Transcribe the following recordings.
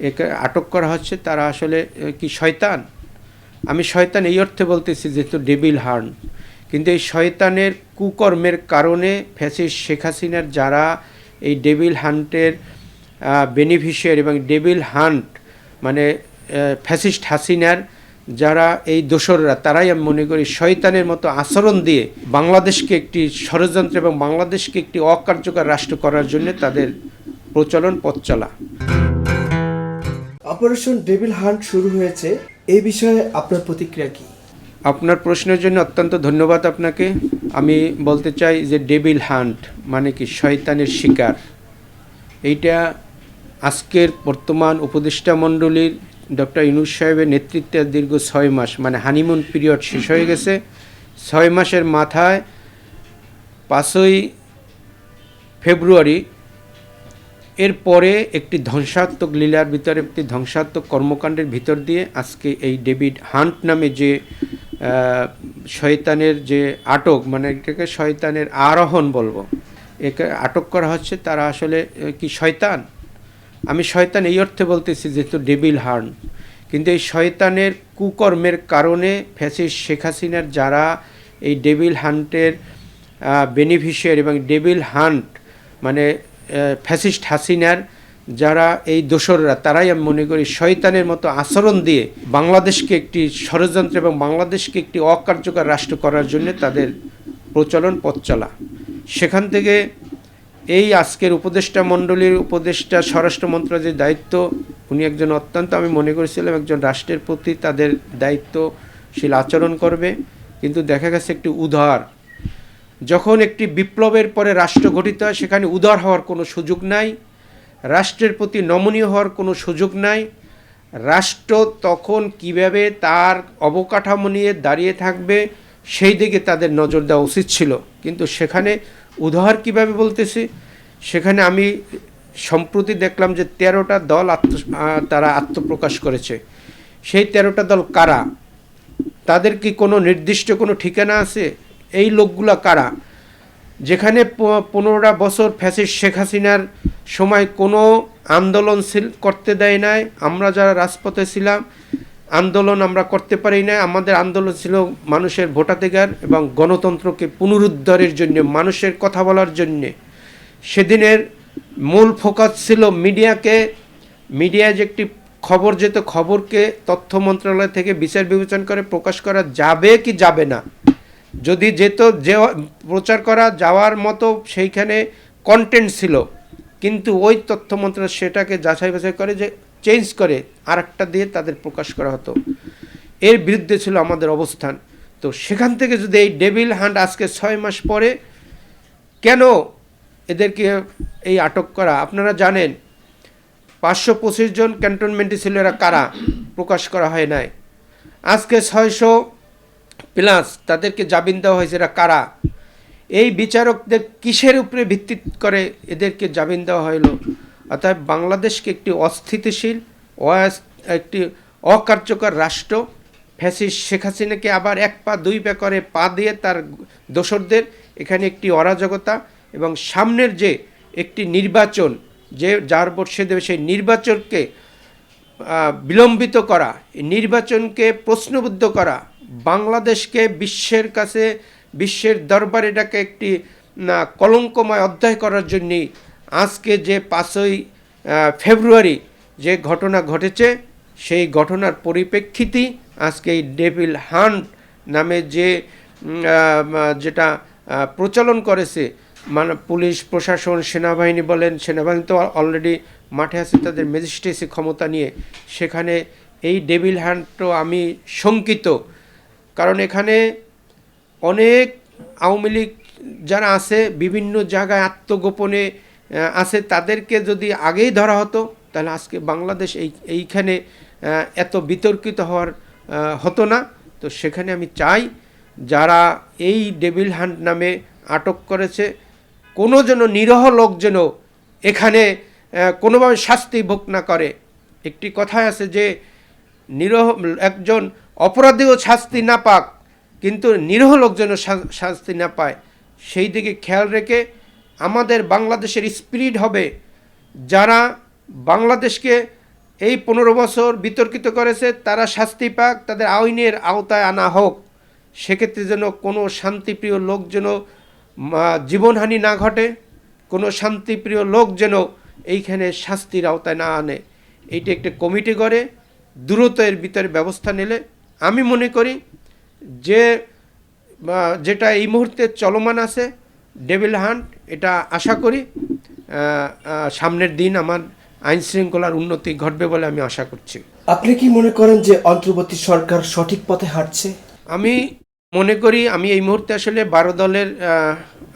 একে আটক করা হচ্ছে তারা আসলে কি শয়তান? আমি শয়তান এই অর্থে বলতেছি যেহেতু ডেভিল হান্ট, কিন্তু এই শয়তানের কুকর্মের কারণে ফ্যাসিস্ট শেখ হাসিনার যারা এই ডেভিল হান্টের বেনিফিশিয়ারি এবং ডেভিল হান্ট মানে ফ্যাসিস্ট হাসিনার যারা এই দোসররা, তারাই আমি মনে করি শয়তানের মতো আচরণ দিয়ে বাংলাদেশকে একটি ষড়যন্ত্র এবং বাংলাদেশকে একটি অকার্যকর রাষ্ট্র করার জন্য তাদের প্রচলন পথ চলা। অপারেশন ডেভিল হান্ট শুরু হয়েছে, এই বিষয়ে আপনার প্রতিক্রিয়া কি? আপনার প্রশ্নের জন্য অত্যন্ত ধন্যবাদ আপনাকে। আমি বলতে চাই যে ডেভিল হান্ট মানে কি শয়তানের শিকার। এইটা আজকের বর্তমান উপদেষ্টা মণ্ডলীর ডক্টর ইউনূস সাহেবের নেতৃত্বে দীর্ঘ 6 মাস মানে হানিমুন পিরিয়ড শেষ হয়ে গেছে। 6 মাসের মাথায় 5ই ফেব্রুয়ারি এরপরে একটি ধ্বংসাত্মক লীলার ভিতরে, একটি ধ্বংসাত্মক কর্মকাণ্ডের ভিতর দিয়ে আজকে এই ডেভিড হান্ট নামে যে শয়তানের যে আটক, মানে এটাকে শয়তানের আরোহণ বলবো, একে আটক করা হচ্ছে তারা আসলে কি শয়তান? আমি শয়তান এই অর্থে বলতেছি যেহেতু ডেভিল হান্ট, কিন্তু এই শয়তানের কুকর্মের কারণে ফ্যাসিস্ট শেখ হাসিনার যারা এই ডেভিল হান্টের বেনিফিশিয়ারি এবং ডেভিল হান্ট মানে ফ্যাসিস্ট হাসিনার যারা এই দোসররা, তারাই আমি মনে করি শয়তানের মতো আচরণ দিয়ে বাংলাদেশকে একটি ষড়যন্ত্র এবং বাংলাদেশকে একটি অকার্যকর রাষ্ট্র করার জন্য তাদের প্রচলন পথ চলা। সেখান থেকে এই আজকের উপদেষ্টা মণ্ডলীর উপদেষ্টা স্বরাষ্ট্র মন্ত্রণালয়ের দায়িত্ব, উনি একজন অত্যন্ত, আমি মনে করেছিলাম একজন রাষ্ট্রের প্রতি তাদের দায়িত্বশীল আচরণ করবে, কিন্তু দেখা গেছে একটি উদার। যখন একটি বিপ্লবের পরে রাষ্ট্র গঠিত হয় সেখানে উদার হওয়ার কোনো সুযোগ নাই, রাষ্ট্রের প্রতি নমনীয় হওয়ার কোনো সুযোগ নাই। রাষ্ট্র তখন কিভাবে তার অবকাঠামো নিয়ে দাঁড়িয়ে থাকবে সেই দিকে তাদের নজর দেওয়া উচিত ছিল, কিন্তু সেখানে উদার কিভাবে বলতেছি, সেখানে আমি সম্প্রতি দেখলাম যে 13টা দল তারা আত্মপ্রকাশ করেছে। সেই 13টা দল কারা? তাদের কি কোনো নির্দিষ্ট কোনো ঠিকানা আছে? এই লোকগুলা কারা? যেখানে 15টা বছর ফ্যাসিস্ট শেখ হাসিনার সময় কোনো আন্দোলন করতে দেয় নাই, আমরা যারা রাজপথে ছিলাম আন্দোলন আমরা করতে পারি না। আমাদের আন্দোলন ছিল মানুষের ভোটাধিকার এবং গণতন্ত্রকে পুনরুদ্ধারের জন্য, মানুষের কথা বলার জন্যে। সেদিনের মূল ফোকাস ছিল মিডিয়ায় যে একটি খবর যেত, খবরকে তথ্য মন্ত্রণালয় থেকে বিচার বিবেচনা করে প্রকাশ করা যাবে কি যাবে না, যদি যেত যে প্রচার করা যাওয়ার মতো সেইখানে কন্টেন্ট ছিল, কিন্তু ওই তথ্য মন্ত্রণালয় সেটাকে যাচাই বাছাই করে যে চেঞ্জ করে আরেকটা দিয়ে তাদের প্রকাশ করা হতো। এর বিরুদ্ধে ছিল আমাদের অবস্থান। তো সেখান থেকে যদি এই ডেভিল হান্ট আজকে 6 মাস পরে কেন এদেরকে এই আটক করা? আপনারা জানেন 525 জন ক্যান্টনমেন্টে ছিল, এরা কারা প্রকাশ করা হয় নাই। আজকে 600+ তাদেরকে জামিন দেওয়া হয়েছে, এরা কারা? এই বিচারকদের কিসের উপরে ভিত্তি করে এদেরকে জামিন দেওয়া হলো? অর্থাৎ বাংলাদেশকে একটি অস্থিতিশীল একটি অকার্যকর রাষ্ট্র, ফ্যাসিস্ট শেখ হাসিনাকে আবার 1 পা 2 পা করে পা দিয়ে তার দোসরদের এখানে একটি অরাজকতা, এবং সামনের যে একটি নির্বাচন যে যার ভোট সে দেবে, সেই নির্বাচনকে বিলম্বিত করা, নির্বাচনকে প্রশ্নবুদ্ধ করা, বাংলাদেশকে বিশ্বের কাছে, বিশ্বের দরবারে এটাকে একটি কলঙ্কময় অধ্যায় করার জন্যেই আজকে যে 5ই ফেব্রুয়ারি যে ঘটনা ঘটেছে, সেই ঘটনার পরিপ্রেক্ষিতেই আজকে এই ডেভিল হান্ট নামে যেটা প্রচলন করেছে, মানে পুলিশ প্রশাসন, সেনাবাহিনী বলেন, সেনাবাহিনী তো অলরেডি মাঠে আছে তাদের ম্যাজিস্ট্রেসি ক্ষমতা নিয়ে, সেখানে এই ডেভিল হান্টও আমি শঙ্কিত। কারণ এখানে অনেক আওয়ামী লীগ যারা আছে বিভিন্ন জায়গায় আত্মগোপনে আছে, তাদেরকে যদি আগেই ধরা হতো তাহলে আজকে বাংলাদেশ এইখানে এত বিতর্কিত হওয়ার হতো না। তো সেখানে আমি চাই যারা এই ডেভিল হান্ট নামে আটক করেছে, কোনো যেন নিরহ লোক যেন এখানে কোনোভাবে শাস্তি ভোগ না করে। একটি কথায় আছে যে নিরহ একজন অপরাধীও শাস্তি না পাক, কিন্তু নিরহ লোক যেন শাস্তি না পায়, সেই দিকে খেয়াল রেখে আমাদের বাংলাদেশের স্পিরিট হবে যারা বাংলাদেশকে এই 15 বছর বিতর্কিত করেছে, তারা শাস্তি পাক, তাদের আইনের আওতায় আনা হোক। সেক্ষেত্রে যেন কোনো শান্তিপ্রিয় লোক যেন জীবনহানি না ঘটে, কোনো শান্তিপ্রিয় লোক যেন এইখানে শাস্তির আওতায় না আনে। এইটা একটা কমিটি করে দ্রুত এর ভিতরে ব্যবস্থা নিলে আমি মনে করি যে যেটা এই মুহূর্তে চলমান আছে ডেভিল হান্ট, এটা আশা করি সামনের দিন আমার আইন শৃঙ্খলার উন্নতি ঘটবে বলে আমি আশা করছি। আপনি কি মনে করেন যে অন্তর্বর্তী সরকার সঠিক পথে হাঁটছে? আমি মনে করি, আমি এই মুহূর্তে আসলে 12 দলের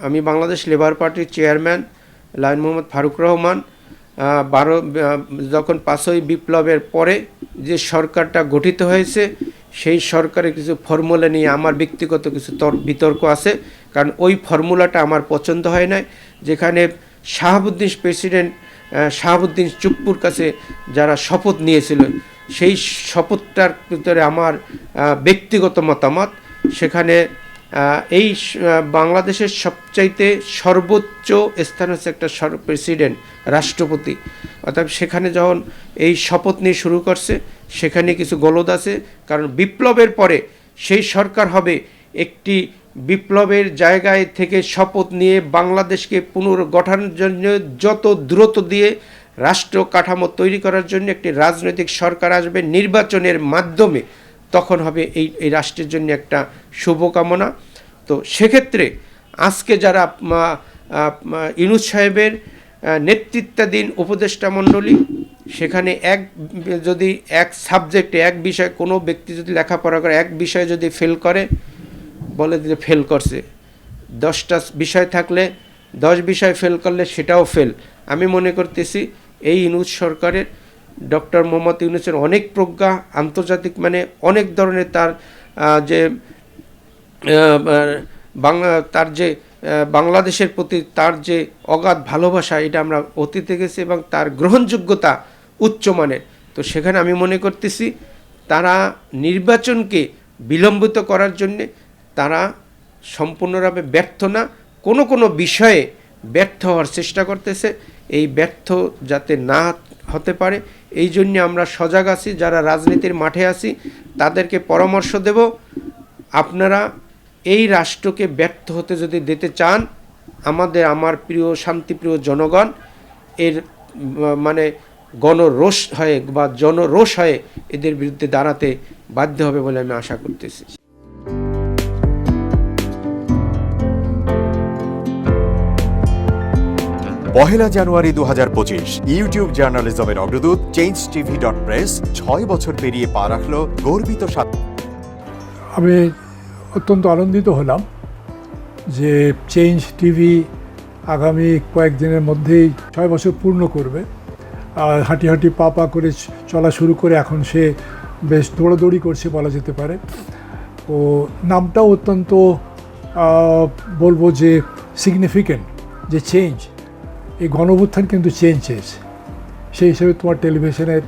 আমি বাংলাদেশ লেবার পার্টির চেয়ারম্যান লায়ন মোহাম্মদ ফারুক রহমান, যখন 5ই বিপ্লবের পরে যে সরকারটা গঠিত হয়েছে সেই সরকারের কিছু ফর্মুলা নিয়ে আমার ব্যক্তিগত কিছু বিতর্ক আছে, কারণ ওই ফর্মুলাটা আমার পছন্দ হয় না। যেখানে প্রেসিডেন্ট শাহাবুদ্দিন চুপ্পুর কাছে যারা শপথ নিয়েছিল, সেই শপথটার ভিতরে আমার ব্যক্তিগত মতামত, সেখানে এই বাংলাদেশের সবচাইতে সর্বোচ্চ স্থান হচ্ছে একটা প্রেসিডেন্ট, রাষ্ট্রপতি। অর্থাৎ সেখানে যখন এই শপথ নিয়ে শুরু করছে সেখানে কিছু গলদ আছে, কারণ বিপ্লবের পরে সেই সরকার হবে একটি বিপ্লবের জায়গায় থেকে শপথ নিয়ে বাংলাদেশকে পুনর্গঠনের জন্য যত দ্রুত দিয়ে রাষ্ট্র কাঠামো তৈরি করার জন্য একটি রাজনৈতিক সরকার আসবে নির্বাচনের মাধ্যমে, তখন হবে এই রাষ্ট্রের জন্য একটা শুভকামনা। তো সেক্ষেত্রে আজকে যারা ইউনূস সাহেবের নেতৃত্বাধীন উপদেষ্টা মণ্ডলী, সেখানে যদি এক সাবজেক্টে এক বিষয় কোনো ব্যক্তি যদি লেখাপড়া করে এক বিষয়ে যদি ফেল করে, বলে যে ফেল করছে, 10টা বিষয় থাকলে 10 বিষয় ফেল করলে সেটাও ফেল। আমি মনে করতেছি এই ইউনূস সরকারের ডক্টর মোহাম্মদ ইউনূসের অনেক প্রজ্ঞা, আন্তর্জাতিক মানে অনেক ধরনের তার যে বাংলাদেশের প্রতি তার যে অগাধ ভালোবাসা, এটা আমরা অতীতে গেছি, এবং তার গ্রহণযোগ্যতা উচ্চমানের। তো সেখানে আমি মনে করতেছি তারা নির্বাচনকে বিলম্বিত করার জন্যে তারা সম্পূর্ণভাবে ব্যর্থ না, কোনো বিষয়ে ব্যর্থ হওয়ার চেষ্টা করতেছে। এই ব্যর্থ যাতে না হতে পারে এই জন্য আমরা সজাগ আছি, যারা রাজনীতির মাঠে আছি তাদেরকে পরামর্শ দেব, আপনারা এই রাষ্ট্রকে ব্যর্থ হতে যদি দিতে চান, আমার প্রিয় শান্তিপ্রিয় জনগণ এর মানে গণরোষ হয়ে বা জনরোষ হয়ে এদের বিরুদ্ধে দাঁড়াতে বাধ্য হবে বলে আমি আশা করতেছি। পহেলা জানুয়ারি 2025 ইউটিউব জার্নালিজমের অগ্রদূত changetv.press 6 বছর পেরিয়ে পা রাখল গর্বিত আমি অত্যন্ত আনন্দিত হলাম যে চেঞ্জ টিভি আগামী কয়েকদিনের মধ্যেই 6 বছর পূর্ণ করবে। আর হাঁটি পা করে চলা শুরু করে এখন সে বেশ দৌড়াদৌড়ি করছে বলা যেতে পারে। ও নামটাও অত্যন্ত বলবো যে সিগনিফিক্যান্ট, যে চেঞ্জ, এই গণঅভ্যুত্থান কিন্তু চেঞ্জ চেয়েছে। সেই হিসেবে তোমার টেলিভিশনের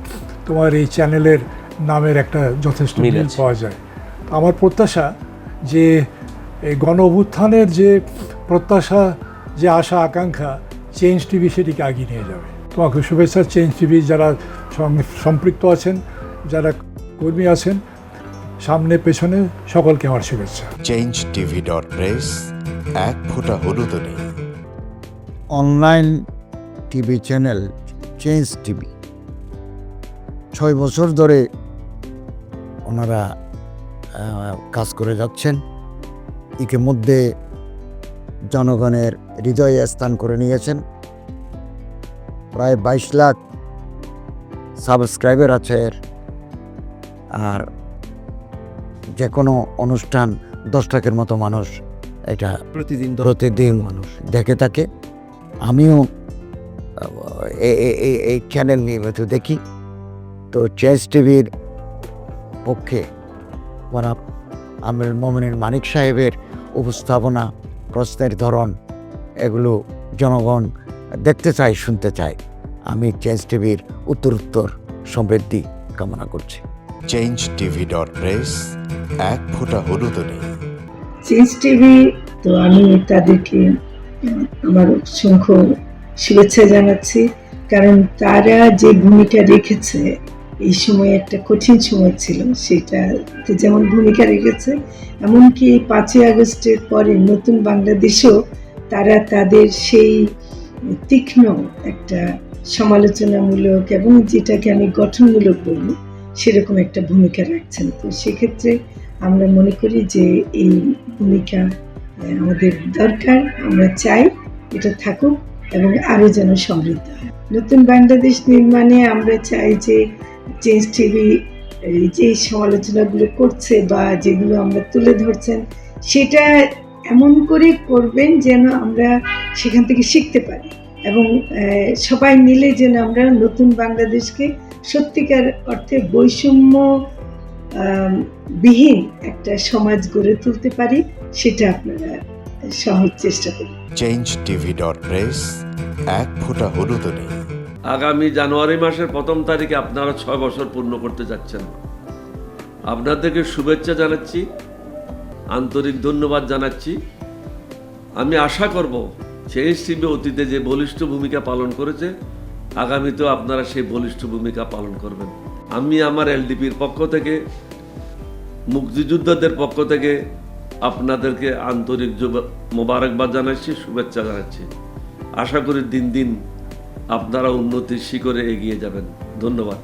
তোমার এই চ্যানেলের নামের একটা যথেষ্ট মিল পাওয়া যায়। আমার প্রত্যাশা যে এই গণঅভ্যুত্থানের যে প্রত্যাশা, যে আশা আকাঙ্ক্ষা, চেঞ্জ টিভি সেটিকে এগিয়ে নিয়ে যাবে। তোমাকে শুভেচ্ছা চেঞ্জ টিভি যারা সম্পৃক্ত আছেন, যারা কর্মী আছেন, সামনে পেছনে সকলকে আমার শুভেচ্ছা। changetv.press এক ফোঁটা হলুদ নেই। Online TV channel change TV 6 বছর ধরে ওনারা কাজ করে যাচ্ছেন। ইতিমধ্যে জনগণের হৃদয়ে স্থান করে নিয়েছেন। প্রায় 22 লাখ সাবস্ক্রাইবার আছে। আর যে কোনো অনুষ্ঠান 10 লাখের মতো মানুষ এটা প্রতিদিন মানুষ দেখে থাকে। আমিও এই চ্যানেল নিয়মিত দেখি। তো চেঞ্জ টিভির পক্ষে আমির মোমিনুল মানিক সাহেবের উপস্থাপনা, প্রশ্নের ধরন, এগুলো জনগণ দেখতে চায়, শুনতে চায়। আমি চেঞ্জ টিভির উত্তরোত্তর সমৃদ্ধি কামনা করছি। changetv.press এক ফোঁটা হলুদ নেই। চেঞ্জ টিভি, তো আমি তাদেরকে আমার অসংখ্য শুভেচ্ছা জানাচ্ছি। কারণ তারা যে ভূমিকা রেখেছে এই সময় একটা কঠিন সময় ছিল, সেটাতে যেমন ভূমিকা রেখেছে, এমনকি 5ই আগস্টের পরে নতুন বাংলাদেশেও তারা তাদের সেই তীক্ষ্ণ একটা সমালোচনামূলক এবং যেটাকে আমি গঠনমূলক বলবো সেরকম একটা ভূমিকা রাখছেন। তো সেক্ষেত্রে আমরা মনে করি যে এই ভূমিকা আমাদের দরকার, আমরা চাই এটা থাকুক এবং আরো যেন সমৃদ্ধ হয়। নতুন বাংলাদেশ নির্মাণে আমরা চাই যে চেঞ্জ টিভি যে সমালোচনাগুলো করছে বা যেগুলো আমরা তুলে ধরছেন সেটা এমন করে করবেন যেন আমরা সেখান থেকে শিখতে পারি এবং সবাই মিলে যেন আমরা নতুন বাংলাদেশকে সত্যিকার অর্থে বৈষম্য বিহীন একটা সমাজ গড়ে তুলতে পারি, সেটা আপনারা সহজ চেষ্টা করুন। changeTV.press, এক ফোঁটা হলুদও নেই। আগামী জানুয়ারি মাসের 1ম তারিখে আপনারা 6 বছর পূর্ণ করতে যাচ্ছেন। আপনাদেরকে শুভেচ্ছা জানাচ্ছি, আন্তরিক ধন্যবাদ জানাচ্ছি। আমি আশা করব চেঞ্জ টিভি অতীতে যে বলিষ্ঠ ভূমিকা পালন করেছে, আগামীতেও আপনারা সেই বলিষ্ঠ ভূমিকা পালন করবেন। আমি আমার এলডিপির পক্ষ থেকে, মুক্তিযোদ্ধাদের পক্ষ থেকে আপনাদেরকে আন্তরিক মোবারকবাদ জানাচ্ছি, শুভেচ্ছা জানাচ্ছি। আশা করি দিন দিন আপনারা উন্নতির শিখরে এগিয়ে যাবেন। ধন্যবাদ।